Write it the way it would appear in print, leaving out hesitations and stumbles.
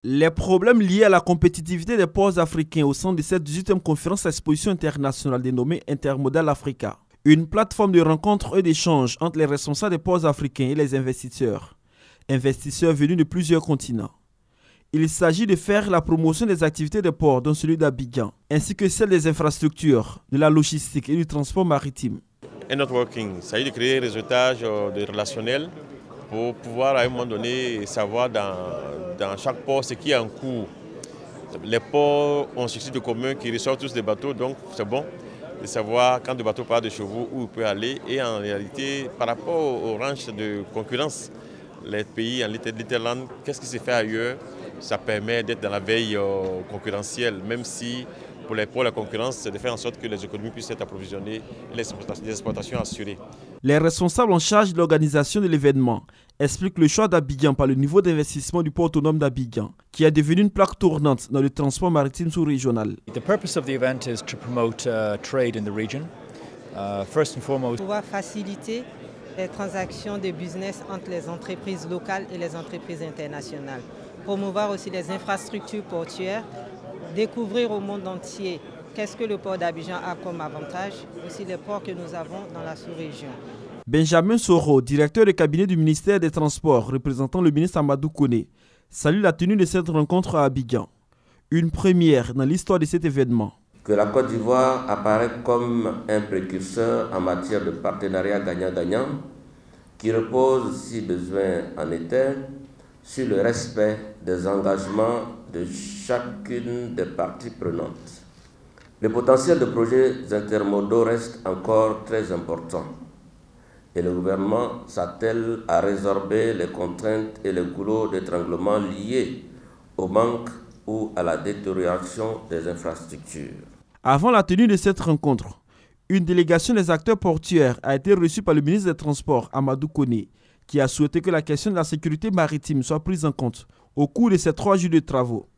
Les problèmes liés à la compétitivité des ports africains au sein de cette 18e conférence exposition internationale dénommée Intermodal Africa. Une plateforme de rencontre et d'échange entre les responsables des ports africains et les investisseurs. Investisseurs venus de plusieurs continents. Il s'agit de faire la promotion des activités des ports, dont celui d'Abidjan, ainsi que celle des infrastructures, de la logistique et du transport maritime. Un networking, il s'agit de créer un réseautage de relationnel pour pouvoir à un moment donné savoir dans chaque port ce qui est en cours. Les ports ont ceci de commun qu'ils reçoivent tous des bateaux, donc c'est bon de savoir quand le bateau part de chez vous où il peut aller. Et en réalité, par rapport aux ranches de concurrence, les pays en Litherland, qu'est-ce qui se fait ailleurs? Ça permet d'être dans la veille concurrentielle, même si pour la concurrence, c'est de faire en sorte que les économies puissent être approvisionnées et les exportations assurées. Les responsables en charge de l'organisation de l'événement expliquent le choix d'Abidjan par le niveau d'investissement du port autonome d'Abidjan, qui est devenu une plaque tournante dans le transport maritime sous-régional. The purpose of the event is to promote trade in the region. First and foremost, pouvoir faciliter les transactions de business entre les entreprises locales et les entreprises internationales. Promouvoir aussi les infrastructures portuaires, découvrir au monde entier qu'est-ce que le port d'Abidjan a comme avantage, aussi les ports que nous avons dans la sous-région. Benjamin Soro, directeur de cabinet du ministère des Transports, représentant le ministre Amadou Koné, salue la tenue de cette rencontre à Abidjan. Une première dans l'histoire de cet événement. Que la Côte d'Ivoire apparaît comme un précurseur en matière de partenariat gagnant-gagnant qui repose, si besoin en était, sur le respect des engagements de chacune des parties prenantes. Le potentiel de projets intermodaux reste encore très important et le gouvernement s'attelle à résorber les contraintes et les goulots d'étranglement liés au manque ou à la détérioration des infrastructures. Avant la tenue de cette rencontre, une délégation des acteurs portuaires a été reçue par le ministre des Transports, Amadou Koné, qui a souhaité que la question de la sécurité maritime soit prise en compte au cours de ces 3 jours de travaux.